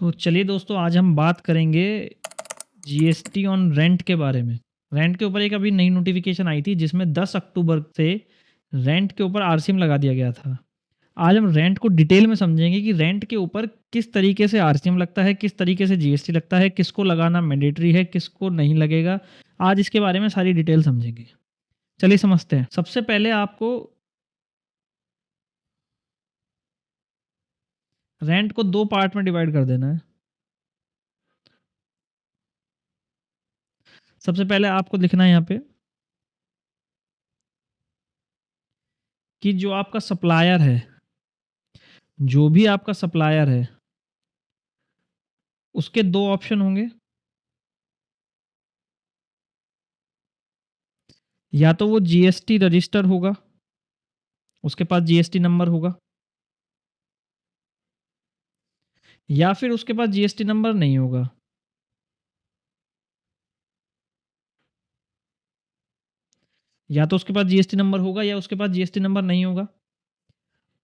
तो चलिए दोस्तों, आज हम बात करेंगे जीएसटी ऑन रेंट के बारे में। रेंट के ऊपर एक अभी नई नोटिफिकेशन आई थी जिसमें 10 अक्टूबर से रेंट के ऊपर आरसीएम लगा दिया गया था। आज हम रेंट को डिटेल में समझेंगे कि रेंट के ऊपर किस तरीके से आरसीएम लगता है, किस तरीके से जीएसटी लगता है, किसको लगाना मैंडेटरी है, किसको नहीं लगेगा। आज इसके बारे में सारी डिटेल समझेंगे। चलिए समझते हैं। सबसे पहले आपको रेंट को 2 पार्ट में डिवाइड कर देना है। सबसे पहले आपको लिखना है यहाँ पे कि जो आपका सप्लायर है, जो भी आपका सप्लायर है, उसके 2 ऑप्शन होंगे। या तो वो जीएसटी रजिस्टर होगा, उसके पास जीएसटी नंबर होगा, या फिर उसके पास जीएसटी नंबर नहीं होगा। या तो उसके पास जीएसटी नंबर होगा या उसके पास जीएसटी नंबर नहीं होगा।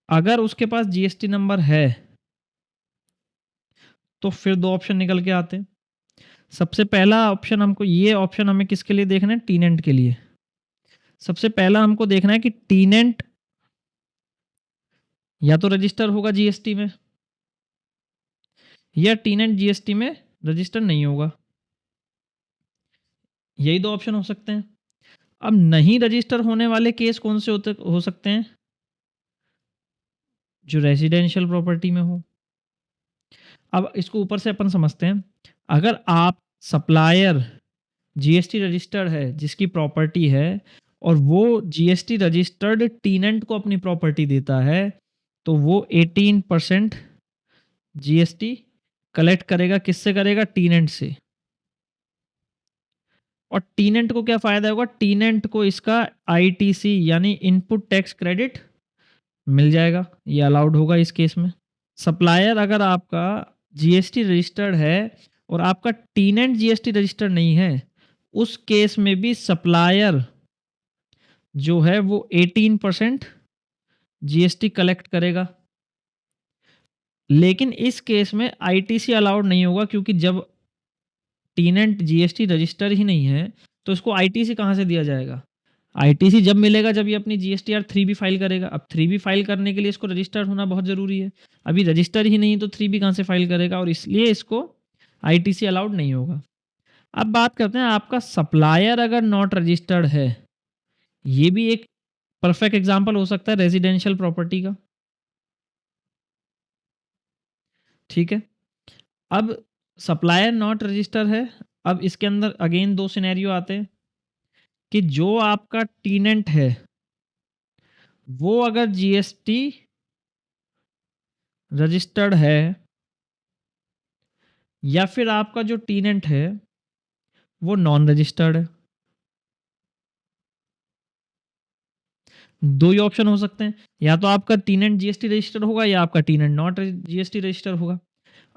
अगर उसके पास जीएसटी नंबर है तो फिर 2 ऑप्शन निकल के आते हैं। सबसे पहला ऑप्शन हमको ये ऑप्शन हमें किसके लिए देखना है? टीनेंट के लिए। सबसे पहला हमको देखना है कि टीनेंट या तो रजिस्टर होगा जीएसटी में या टीनेंट जीएसटी में रजिस्टर नहीं होगा। यही 2 ऑप्शन हो सकते हैं। अब नहीं रजिस्टर होने वाले केस कौन से हो सकते हैं? जो रेजिडेंशियल प्रॉपर्टी में हो। अब इसको ऊपर से अपन समझते हैं। अगर आप सप्लायर जीएसटी रजिस्टर्ड है, जिसकी प्रॉपर्टी है, और वो जीएसटी रजिस्टर्ड टीनेंट को अपनी प्रॉपर्टी देता है, तो वो 18% जीएसटी कलेक्ट करेगा। किससे करेगा? टीनेंट से। और टीनेंट को क्या फायदा होगा? टीनेंट को इसका आईटीसी यानी इनपुट टैक्स क्रेडिट मिल जाएगा। ये अलाउड होगा इस केस में। सप्लायर अगर आपका जीएसटी रजिस्टर्ड है और आपका टीनेंट जीएसटी रजिस्टर्ड नहीं है, उस केस में भी सप्लायर जो है वो 18% जीएसटी कलेक्ट करेगा। लेकिन इस केस में आईटीसी अलाउड नहीं होगा, क्योंकि जब टीनेंट जीएसटी रजिस्टर ही नहीं है तो इसको आईटीसी कहाँ से दिया जाएगा? आईटीसी जब मिलेगा जब ये अपनी जीएसटीआर 3B फाइल करेगा। अब 3B फाइल करने के लिए इसको रजिस्टर्ड होना बहुत ज़रूरी है। अभी रजिस्टर ही नहीं तो 3B कहाँ से फाइल करेगा? और इसलिए इसको आईटीसी अलाउड नहीं होगा। अब बात करते हैं, आपका सप्लायर अगर नॉट रजिस्टर्ड है, ये भी एक परफेक्ट एग्जांपल हो सकता है रेजिडेंशियल प्रॉपर्टी का। ठीक है। अब सप्लायर नॉट रजिस्टर है। अब इसके अंदर अगेन 2 सिनेरियो आते हैं कि जो आपका टीनेंट है वो अगर जीएसटी रजिस्टर्ड है, या फिर आपका जो टीनेंट है वो नॉन रजिस्टर्ड है। 2 ही ऑप्शन हो सकते हैं। या तो आपका टीनेंट जीएसटी रजिस्टर होगा या आपका टीनेंट नॉट जीएसटी रजिस्टर होगा।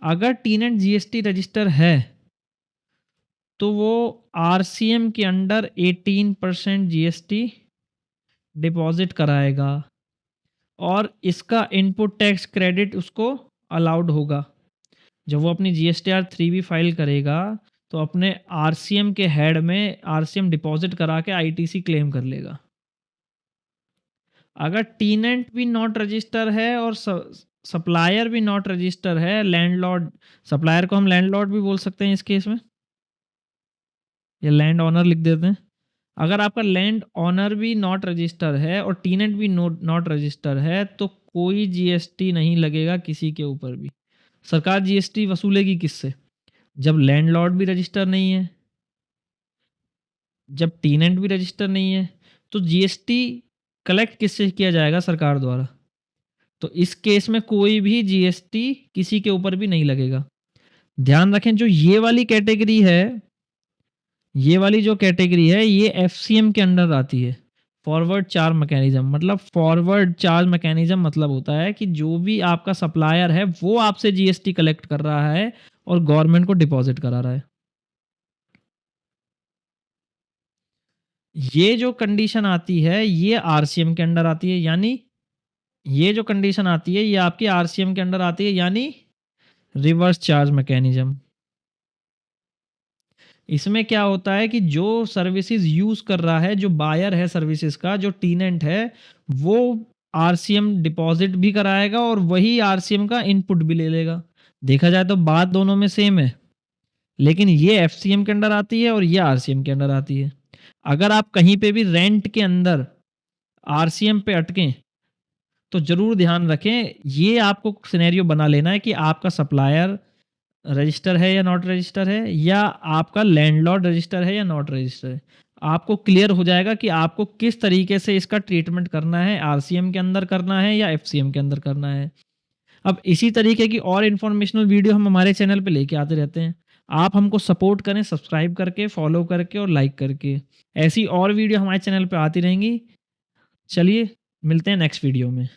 अगर टीनेंट जीएसटी रजिस्टर है तो वो आरसीएम के अंडर 18% जीएसटी डिपॉजिट कराएगा और इसका इनपुट टैक्स क्रेडिट उसको अलाउड होगा। जब वो अपनी जीएसटीआर 3B फाइल करेगा तो अपने आरसीएम के हेड में आरसीएम डिपॉजिट करा के आईटीसी क्लेम कर लेगा। अगर टीनेंट भी नॉट रजिस्टर है और सप्लायर भी नॉट रजिस्टर है, लैंडलॉर्ड, सप्लायर को हम लैंडलॉर्ड भी बोल सकते हैं इस केस में, या लैंड ऑनर लिख देते हैं। अगर आपका लैंड ऑनर भी नॉट रजिस्टर है और टीनेंट भी नॉट रजिस्टर है तो कोई जीएसटी नहीं लगेगा किसी के ऊपर भी। सरकार जीएसटी वसूलेगी किससे? जब लैंडलॉर्ड भी रजिस्टर नहीं है, जब टीनेंट भी रजिस्टर नहीं है, तो जीएसटी कलेक्ट किससे किया जाएगा? सरकार द्वारा। तो इस केस में कोई भी जीएसटी किसी के ऊपर भी नहीं लगेगा। ध्यान रखें, जो ये वाली कैटेगरी है, ये वाली जो कैटेगरी है, ये एफसीएम के अंडर आती है। फॉरवर्ड चार्ज मैकेनिज्म, मतलब फॉरवर्ड चार्ज मैकेनिज्म मतलब होता है कि जो भी आपका सप्लायर है वो आपसे जीएसटी कलेक्ट कर रहा है और गवर्नमेंट को डिपॉजिट करा रहा है। ये जो कंडीशन आती है ये आरसीएम के अंडर आती है, यानी ये जो कंडीशन आती है ये आपकी आरसीएम के अंडर आती है, यानी रिवर्स चार्ज मैकेनिज्म। इसमें क्या होता है कि जो सर्विसेज यूज़ कर रहा है, जो बायर है सर्विसेज का, जो टेनेंट है, वो आरसीएम डिपॉज़िट भी कराएगा और वही आरसीएम का इनपुट भी ले लेगा। देखा जाए तो बात दोनों में सेम है, लेकिन ये एफसीएम के अंडर आती है और ये आरसीएम के अंडर आती है। अगर आप कहीं पे भी रेंट के अंदर आरसीएम पे अटकें, तो ज़रूर ध्यान रखें, ये आपको सिनेरियो बना लेना है कि आपका सप्लायर रजिस्टर है या नॉट रजिस्टर है, या आपका लैंडलॉर्ड रजिस्टर है या नॉट रजिस्टर है। आपको क्लियर हो जाएगा कि आपको किस तरीके से इसका ट्रीटमेंट करना है, आरसीएम के अंदर करना है या एफसीएम के अंदर करना है। अब इसी तरीके की और इन्फॉर्मेशनल वीडियो हम हमारे चैनल पे लेके आते रहते हैं। आप हमको सपोर्ट करें सब्सक्राइब करके, फॉलो करके और लाइक करके। ऐसी और वीडियो हमारे चैनल पे आती रहेंगी। चलिए, मिलते हैं नेक्स्ट वीडियो में।